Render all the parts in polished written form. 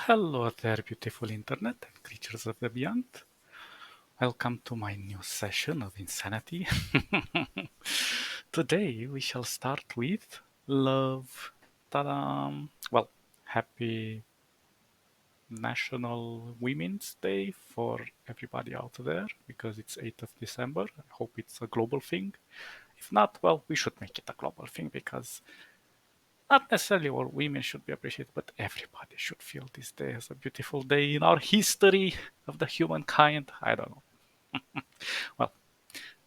Hello there, beautiful internet and creatures of the beyond. Welcome to my new session of insanity. Today we shall start with love. Ta-da! Well, happy National Women's Day for everybody out there because it's 8th of December. I hope it's a global thing. If not, well, we should make it a global thing because not necessarily all women should be appreciated, but everybody should feel this day as a beautiful day in our history of the humankind. I don't know. Well,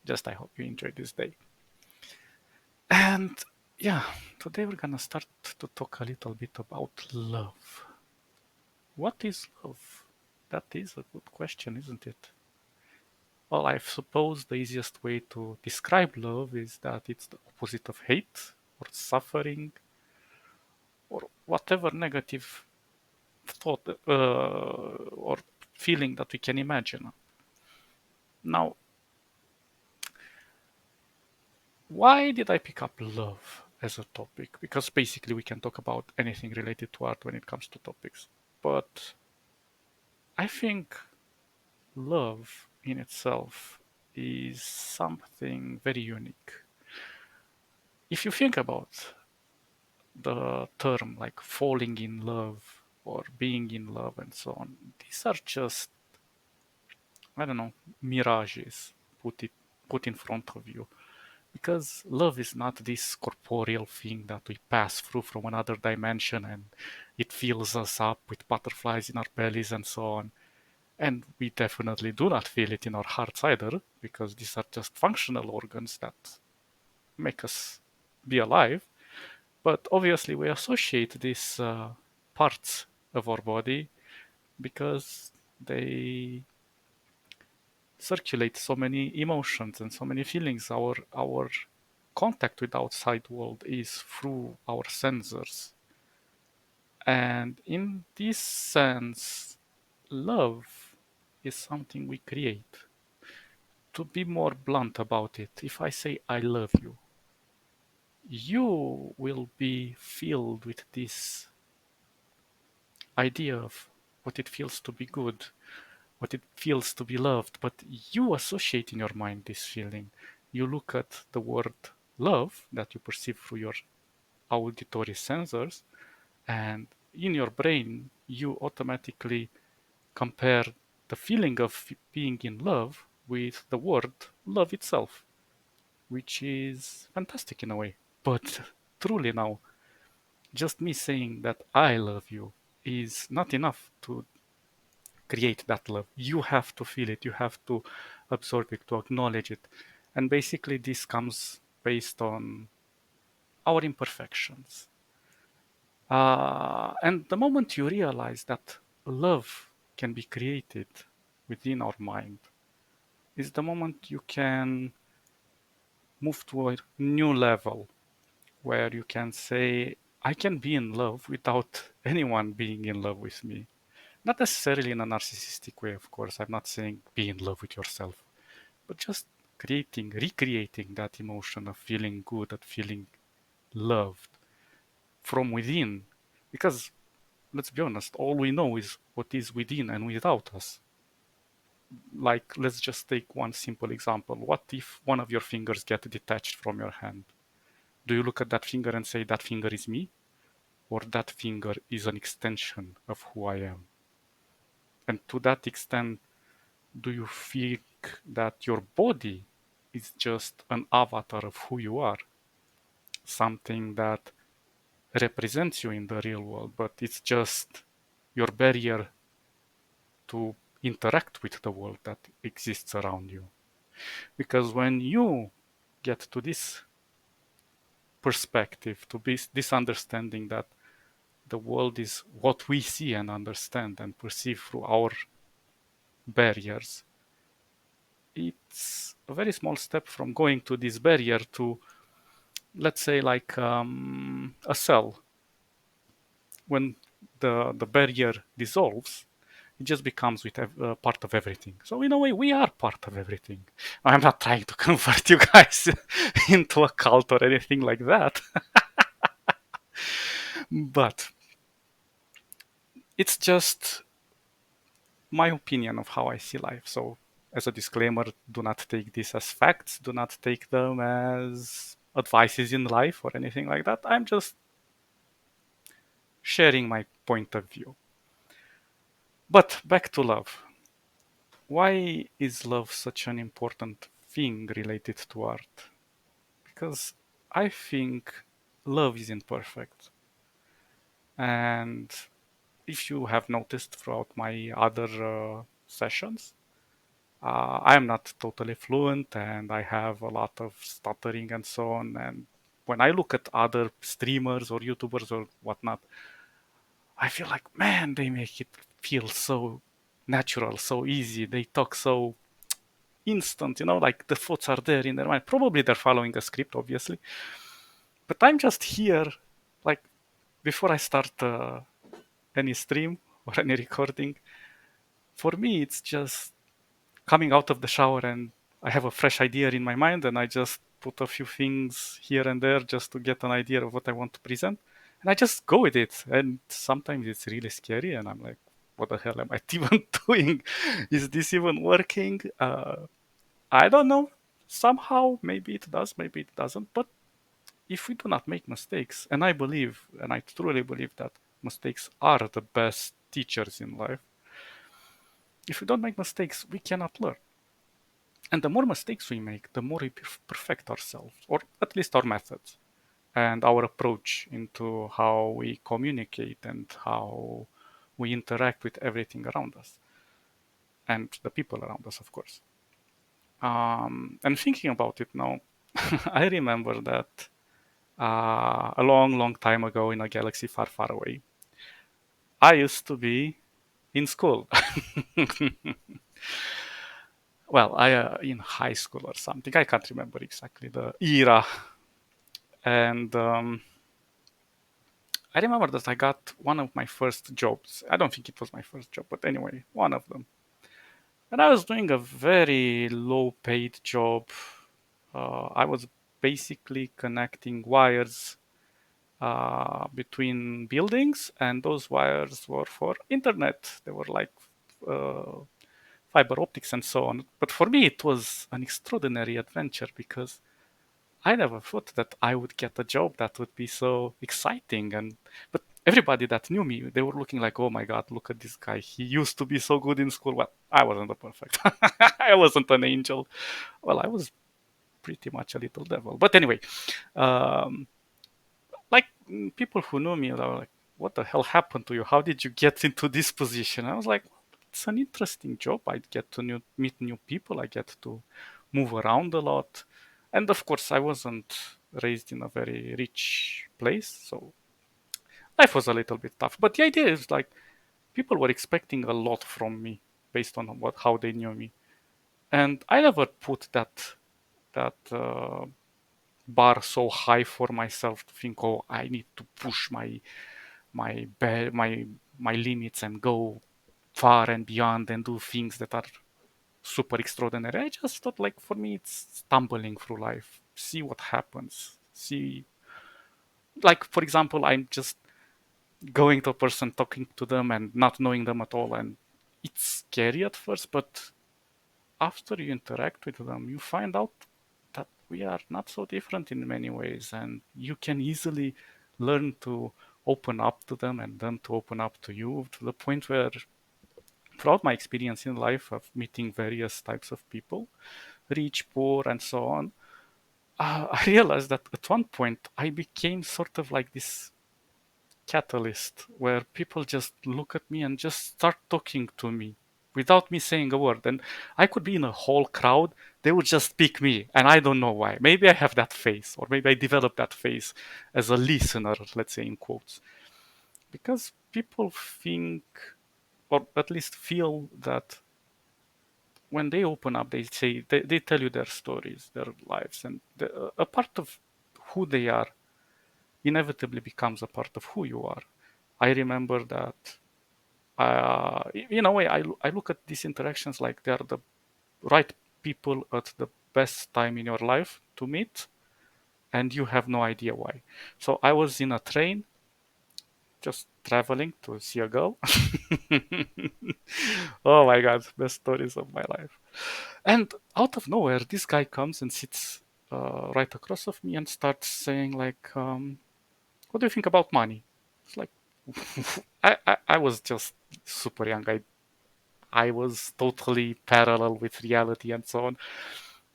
just I hope you enjoy this day. And yeah, today we're gonna start to talk a little bit about love. What is love? That is a good question, isn't it? Well, I suppose the easiest way to describe love is that it's the opposite of hate or suffering or whatever negative thought or feeling that we can imagine. Now, why did I pick up love as a topic? Because basically we can talk about anything related to art when it comes to topics. But I think love in itself is something very unique. If you think about the term like falling in love or being in love and so on, these are just, I don't know, mirages put in front of you. Because love is not this corporeal thing that we pass through from another dimension and it fills us up with butterflies in our bellies and so on. And we definitely do not feel it in our hearts either, because these are just functional organs that make us be alive. But obviously, we associate these parts of our body because they circulate so many emotions and so many feelings. Our contact with the outside world is through our sensors. And in this sense, love is something we create. To be more blunt about it, if I say I love you, you will be filled with this idea of what it feels to be good, what it feels to be loved, but you associate in your mind this feeling. You look at the word love that you perceive through your auditory sensors, and in your brain, you automatically compare the feeling of being in love with the word love itself, which is fantastic in a way. But truly, now, just me saying that I love you is not enough to create that love. You have to feel it, you have to absorb it, to acknowledge it. And basically, this comes based on our imperfections. And the moment you realize that love can be created within our mind, is the moment you can move to a new level where you can say, I can be in love without anyone being in love with me. Not necessarily in a narcissistic way, of course. I'm not saying be in love with yourself, but just recreating that emotion of feeling good, of feeling loved from within. Because let's be honest, all we know is what is within and without us. Like, let's just take one simple example. What if one of your fingers get detached from your hand? Do you look at that finger and say, that finger is me? Or that finger is an extension of who I am? And to that extent, do you think that your body is just an avatar of who you are? Something that represents you in the real world, but it's just your barrier to interact with the world that exists around you. Because when you get to this perspective, to this understanding that the world is what we see and understand and perceive through our barriers, it's a very small step from going to this barrier to, let's say, like a cell. When the barrier dissolves, it just becomes with part of everything. So in a way, we are part of everything. I'm not trying to convert you guys into a cult or anything like that, but it's just my opinion of how I see life. So, as a disclaimer, do not take this as facts, do not take them as advices in life or anything like that. I'm just sharing my point of view. But back to love. Why is love such an important thing related to art? Because I think love is imperfect. And if you have noticed throughout my other sessions, I am not totally fluent and I have a lot of stuttering and so on. And when I look at other streamers or YouTubers or whatnot, I feel like, man, they make it feel so natural, so easy. They talk so instant, like the thoughts are there in their mind. Probably they're following a script, obviously. But I'm just here, like, before I start any stream or any recording, for me, it's just coming out of the shower and I have a fresh idea in my mind and I just put a few things here and there just to get an idea of what I want to present. And I just go with it. And sometimes it's really scary and I'm like, what the hell am I even doing? Is this even working? I don't know. Somehow, maybe it does, maybe it doesn't. But if we do not make mistakes, and I believe, and I truly believe that mistakes are the best teachers in life, if we don't make mistakes, we cannot learn. And the more mistakes we make, the more we perfect ourselves, or at least our methods and our approach into how we communicate and how we interact with everything around us and the people around us, of course. And thinking about it now, I remember that a long, long time ago in a galaxy far, far away, I used to be in school. Well, I in high school or something. I can't remember exactly the era. And I remember that I got one of my first jobs. I don't think it was my first job, but anyway, one of them. And I was doing a very low paid job. I was basically connecting wires between buildings, and those wires were for internet. They were like uh, fiber optics and so on. But for me, it was an extraordinary adventure because I never thought that I would get a job that would be so exciting. And but everybody that knew me, they were looking like, "Oh my God, look at this guy! He used to be so good in school." Well, I wasn't a perfect. I wasn't an angel. Well, I was pretty much a little devil. But anyway, um, like people who knew me, they were like, "What the hell happened to you? How did you get into this position?" I was like, "It's an interesting job. I get to meet new people. I get to move around a lot." And of course, I wasn't raised in a very rich place, so life was a little bit tough. But the idea is like people were expecting a lot from me based on how they knew me, and I never put that bar so high for myself to think, oh, I need to push my my limits and go far and beyond and do things that are super extraordinary. I just thought, like, for me, it's stumbling through life, see what happens, see, like, for example, I'm just going to a person, talking to them, and not knowing them at all, and it's scary at first, but after you interact with them, you find out that we are not so different in many ways, and you can easily learn to open up to them and them to open up to you to the point where, throughout my experience in life of meeting various types of people, rich, poor, and so on, I realized that at one point I became sort of like this catalyst where people just look at me and just start talking to me without me saying a word. And I could be in a whole crowd, they would just pick me, and I don't know why. Maybe I have that face, or maybe I developed that face as a listener, let's say in quotes, because people think, or at least feel, that when they open up, they say they tell you their stories, their lives, and a part of who they are inevitably becomes a part of who you are. I remember that in a way, I look at these interactions like they're the right people at the best time in your life to meet, and you have no idea why. So I was in a train, just traveling to see a girl. Oh my god, best stories of my life. And out of nowhere, this guy comes and sits right across of me and starts saying like, "What do you think about money?" It's like, I was just super young. I was totally parallel with reality and so on.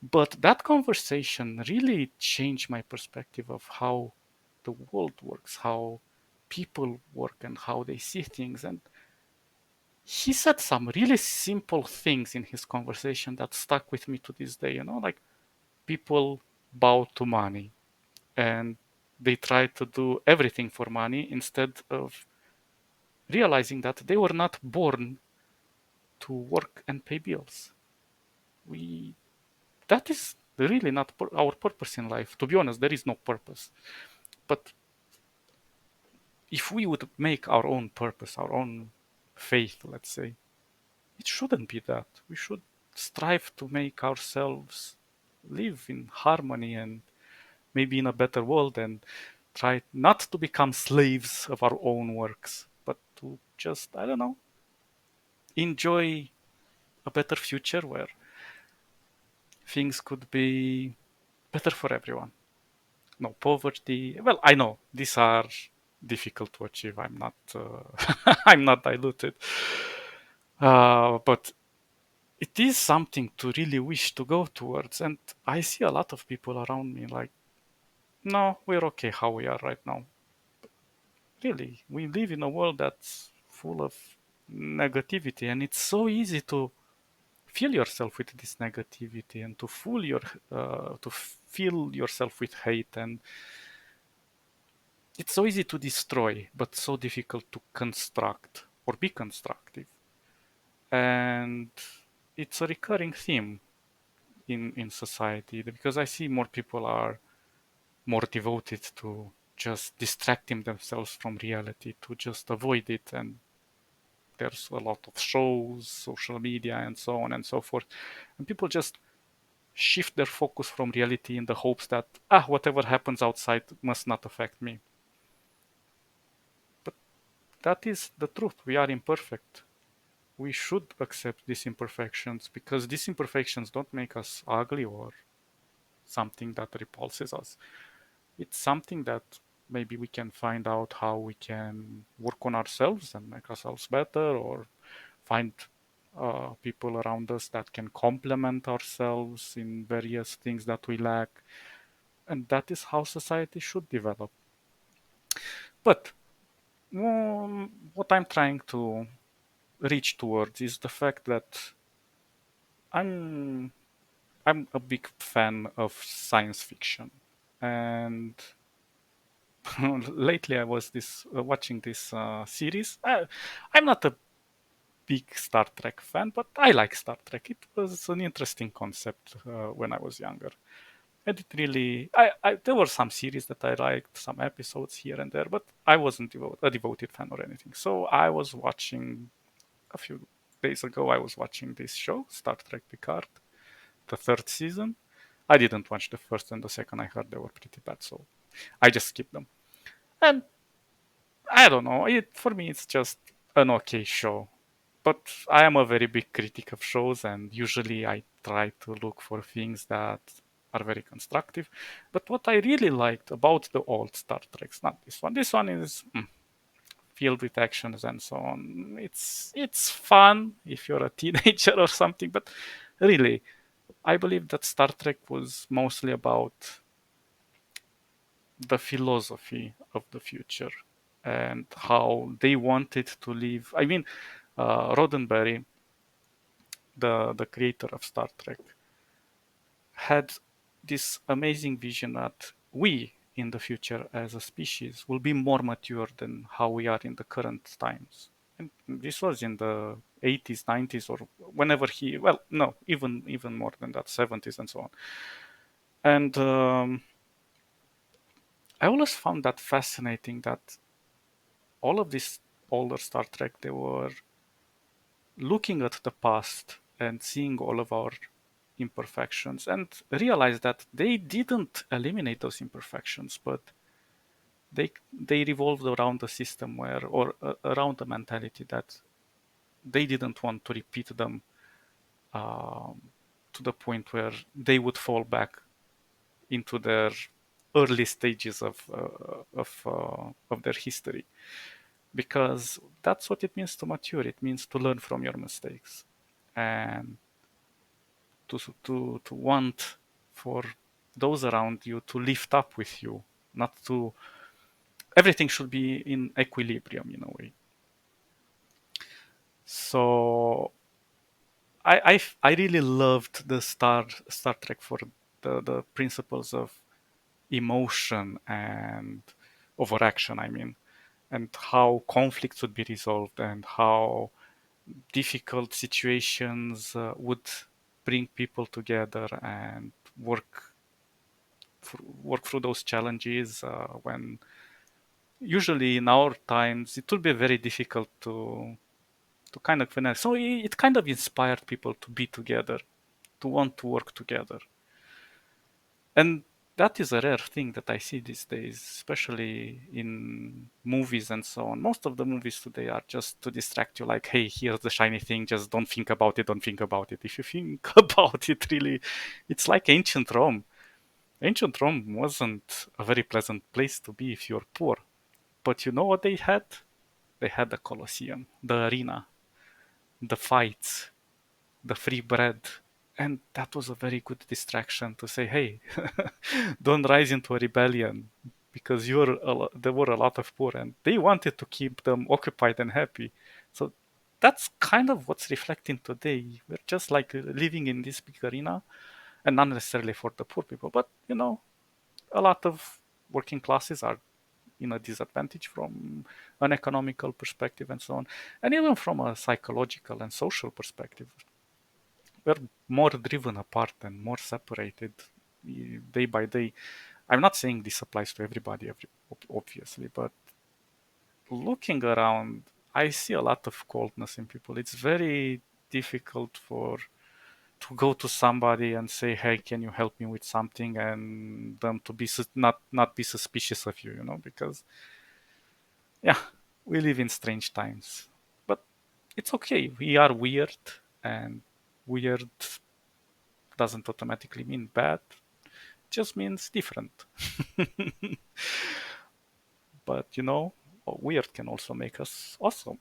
But that conversation really changed my perspective of how the world works, how people work, and how they see things. And he said some really simple things in his conversation that stuck with me to this day. Like people bow to money and they try to do everything for money instead of realizing that they were not born to work and pay bills. We That is really not our purpose in life. To be honest, there is no purpose. But if we would make our own purpose, our own faith, let's say, it shouldn't be that. We should strive to make ourselves live in harmony and maybe in a better world, and try not to become slaves of our own works, but to just, I don't know, enjoy a better future where things could be better for everyone. No poverty. Well, I know these are difficult to achieve. I'm not I'm not diluted. But it is something to really wish to go towards. And I see a lot of people around me like, no, we're okay how we are right now. Really, we live in a world that's full of negativity, and it's so easy to fill yourself with this negativity and to fill yourself with hate. And it's so easy to destroy, but so difficult to construct or be constructive. And it's a recurring theme in society because I see more people are more devoted to just distracting themselves from reality, to just avoid it. And there's a lot of shows, social media, and so on and so forth. And people just shift their focus from reality in the hopes that, whatever happens outside must not affect me. But that is the truth. We are imperfect. We should accept these imperfections because these imperfections don't make us ugly or something that repulses us. It's something that maybe we can find out how we can work on ourselves and make ourselves better, or find people around us that can complement ourselves in various things that we lack. And that is how society should develop. But what I'm trying to reach towards is the fact that I'm I'm a big fan of science fiction, and lately I was this watching this series. I'm not a big Star Trek fan, but I like Star Trek. It was an interesting concept when I was younger, and it really. There were some series that I liked, some episodes here and there, but I wasn't a devoted fan or anything. So I was watching a few days ago. I was watching this show, Star Trek Picard, the third season. I didn't watch the first and the second. I heard they were pretty bad, so I just skipped them. And I don't know. For me, it's just an okay show. But I am a very big critic of shows, and usually I try to look for things that are very constructive. But what I really liked about the old Star Treks, not this one. This one is filled with actions and so on. It's fun if you're a teenager or something, but really, I believe that Star Trek was mostly about the philosophy of the future and how they wanted to live. I mean, Roddenberry, the creator of Star Trek, had this amazing vision that we in the future as a species will be more mature than how we are in the current times. And this was in the 80s, 90s, or whenever well, no, even more than that, 70s and so on. And I always found that fascinating that all of this older Star Trek, they were looking at the past and seeing all of our imperfections and realized that they didn't eliminate those imperfections, but they revolved around the system where, or around the mentality that they didn't want to repeat them um, to the point where they would fall back into their early stages of their history, because that's what it means to mature. It means to learn from your mistakes and to want for those around you to lift up with you, not to everything should be in equilibrium in a way. So I really loved the Star Trek for the principles of emotion and overaction, I mean, and how conflicts would be resolved and how difficult situations would bring people together and work through those challenges when usually in our times it will be very difficult to kind of connect. So it kind of inspired people to be together, to want to work together. And that is a rare thing that I see these days, especially in movies and so on. Most of the movies today are just to distract you, like, hey, here's the shiny thing, just don't think about it, don't think about it. If you think about it, really, it's like ancient Rome. Ancient Rome wasn't a very pleasant place to be if you're poor. But you know what they had? They had the Colosseum, the arena, the fights, the free bread. And that was a very good distraction to say, hey, don't rise into a rebellion because there were a lot of poor and they wanted to keep them occupied and happy. So that's kind of what's reflecting today. We're just like living in this big arena and not necessarily for the poor people, but a lot of working classes are in a disadvantage from an economical perspective and so on, and even from a psychological and social perspective. We're more driven apart and more separated day by day. I'm not saying this applies to everybody, obviously, but looking around, I see a lot of coldness in people. It's very difficult for to go to somebody and say, "Hey, can you help me with something?" and them to be not be suspicious of you, because yeah, we live in strange times, but it's okay. We are weird, and weird doesn't automatically mean bad. It just means different. But weird can also make us awesome.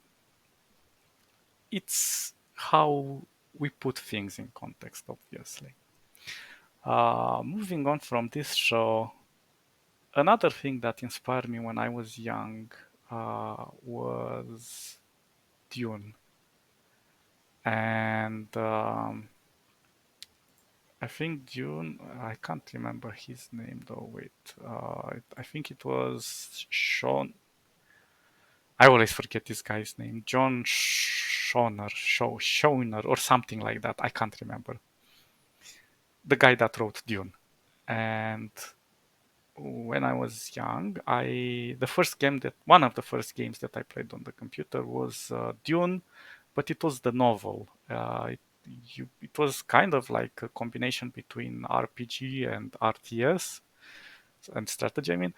It's how we put things in context, obviously. Moving on from this show, another thing that inspired me when I was young was Dune. And I think Dune, I can't remember his name though. Wait, I think it was Sean. I always forget this guy's name. John Schoner, or something like that. I can't remember. The guy that wrote Dune. And when I was young, the first game that one of the first games that I played on the computer was Dune, but it was the novel. It was kind of like a combination between RPG and RTS and strategy. I mean,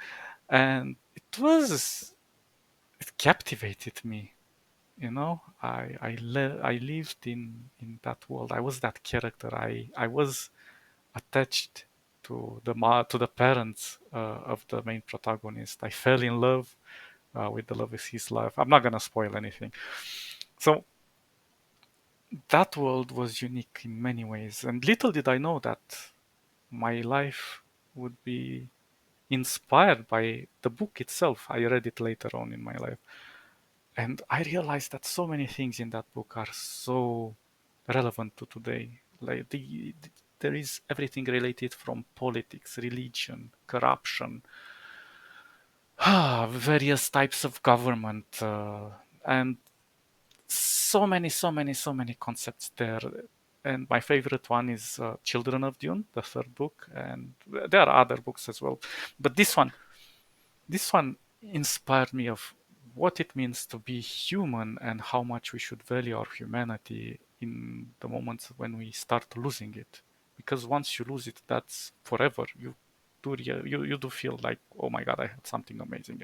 and it captivated me. I lived in that world. I was that character. I was attached to the parents of the main protagonist. I fell in love with the love of his life. I'm not gonna spoil anything. So that world was unique in many ways, and little did I know that my life would be inspired by the book itself. I read it later on in my life, and I realized that so many things in that book are so relevant to today. Like there is everything related from politics, religion, corruption, various types of government, and so many concepts there. And my favorite one is Children of Dune, the third book, and there are other books as well. But this one inspired me of what it means to be human and how much we should value our humanity in the moments when we start losing it. Because once you lose it, that's forever. you do feel like, oh my god, I had something amazing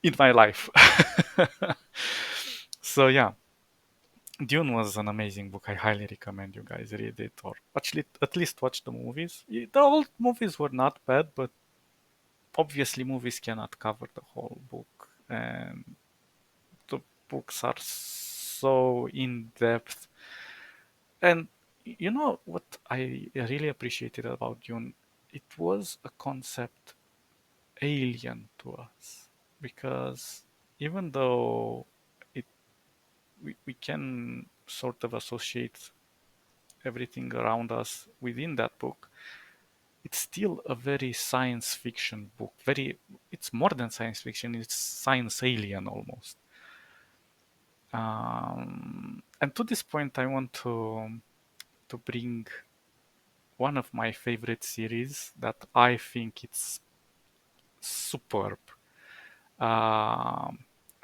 in my life. So yeah, Dune was an amazing book. I highly recommend you guys read it, or actually at least watch the movies. The old movies were not bad, but obviously movies cannot cover the whole book, and the books are so in depth. And you know what I really appreciated about Dune? It was a concept alien to us, because even though it we can sort of associate everything around us within that book, it's still a very science fiction book. It's more than science fiction, it's science alien almost. And to this point, I want to bring one of my favorite series that I think it's superb. I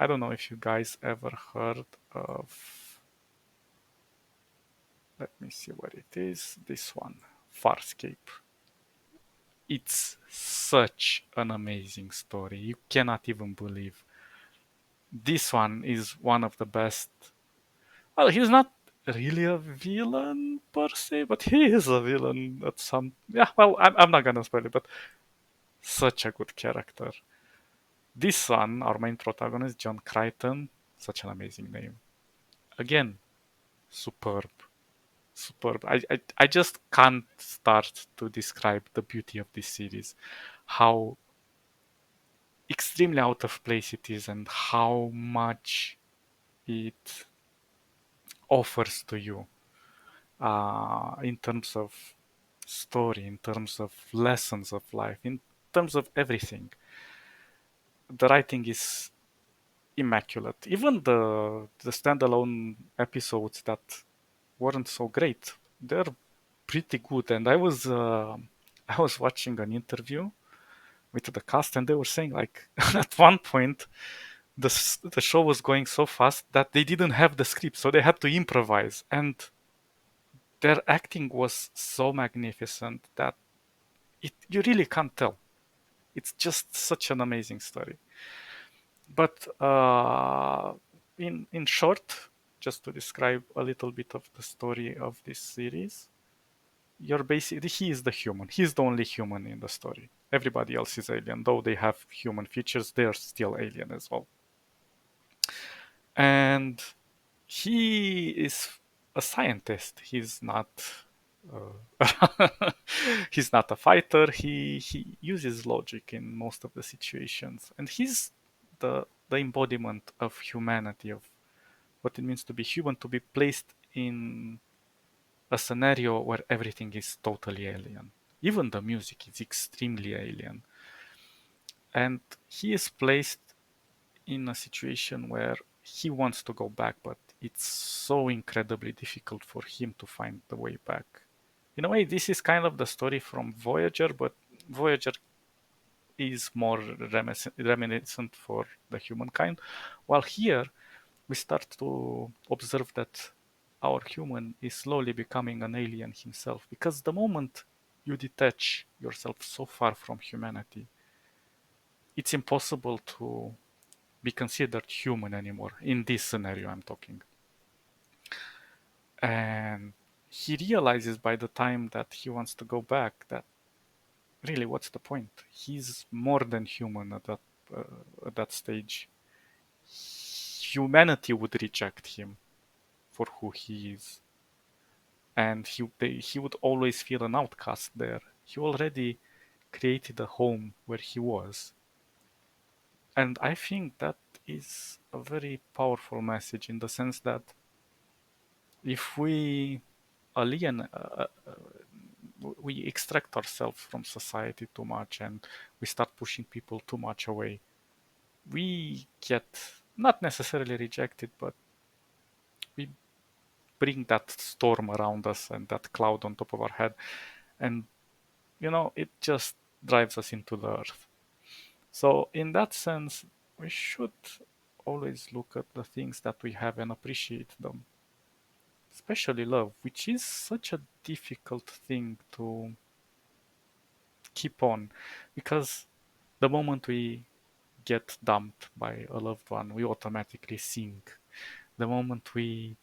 don't know if you guys ever heard of. Let me see what it is. This one, Farscape. It's such an amazing story. You cannot even believe. This one is one of the best. Well, he's not really a villain per se, but he is a villain at some. Yeah, well, I'm not gonna spoil it, but such a good character. This one, our main protagonist, John Crichton, such an amazing name. Again, superb. Superb. I just can't start to describe the beauty of this series. How extremely out of place it is, and how much it offers to you in terms of story, in terms of lessons of life, in terms of everything. The writing is immaculate. Even the standalone episodes that weren't so great, they're pretty good. And I was watching an interview with the cast, and they were saying like at one point the show was going so fast that they didn't have the script, so they had to improvise, and their acting was so magnificent that you really can't tell. It's just such an amazing story. But in short, just to describe a little bit of the story of this series, you're basically he is the human. He's the only human in the story. Everybody else is alien, though they have human features. They're still alien as well. And he is a scientist. He's not. He's not a fighter. He uses logic in most of the situations, and he's the embodiment of humanity, of what it means to be human, to be placed in a scenario where everything is totally alien. Even the music is extremely alien, and he is placed in a situation where he wants to go back, but it's so incredibly difficult for him to find the way back. In a way, this is kind of the story from Voyager, but Voyager is more reminiscent for the humankind, while here we start to observe that our human is slowly becoming an alien himself, because the moment you detach yourself so far from humanity, it's impossible to be considered human anymore in this scenario I'm talking. And he realizes by the time that he wants to go back that really, what's the point? He's more than human at that stage. Humanity would reject him for who he is, and he would always feel an outcast there. He already created a home where he was, and I think that is a very powerful message, in the sense that if we alien we extract ourselves from society too much, and we start pushing people too much away, we get not necessarily rejected, but we bring that storm around us and that cloud on top of our head, and it just drives us into the earth. So in that sense, we should always look at the things that we have and appreciate them, especially love, which is such a difficult thing keep on, because the moment we get dumped by a loved one, we automatically sink. The moment we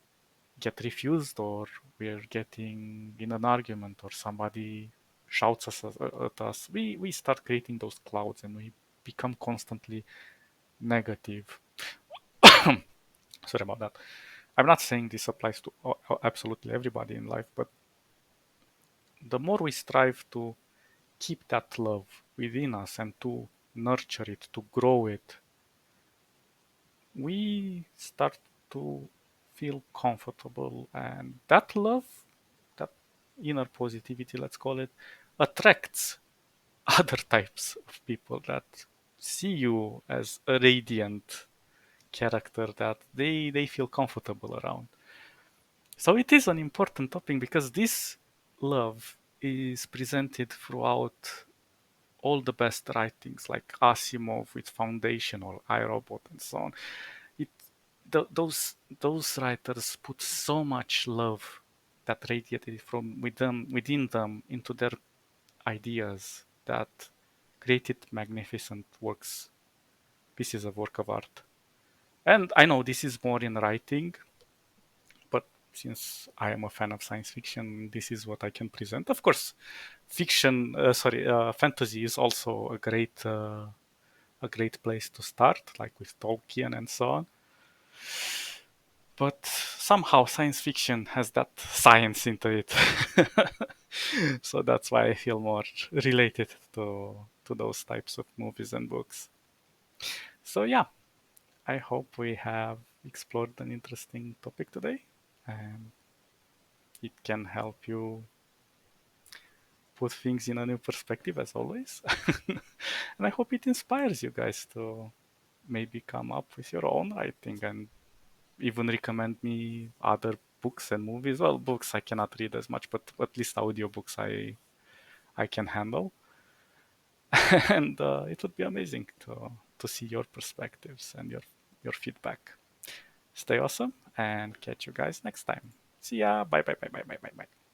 get refused, or we're getting in an argument, or somebody shouts at us, we start creating those clouds and we become constantly negative. Sorry about that. I'm not saying this applies to absolutely everybody in life, but the more we strive to keep that love within us and to nurture it, to grow it, we start to feel comfortable. And that love, that inner positivity, let's call it, attracts other types of people that see you as a radiant character that they feel comfortable around. So it is an important topic because this love is presented throughout all the best writings, like Asimov with Foundation or I, Robot and so on. It those writers put so much love that radiated from within them into their ideas that created magnificent works, pieces of work of art. And I know this is more in writing, but since I am a fan of science fiction, this is what I can present. Of course, fantasy is also a great place to start, like with Tolkien and so on. But somehow science fiction has that science into it, so that's why I feel more related to those types of movies and books. So yeah, I hope we have explored an interesting topic today, and it can help you put things in a new perspective as always. And I hope it inspires you guys to maybe come up with your own writing and even recommend me other books and movies. Well, books I cannot read as much, but at least audiobooks I can handle. And it would be amazing to see your perspectives and your feedback. Stay awesome and catch you guys next time. See ya. Bye bye bye bye bye bye bye.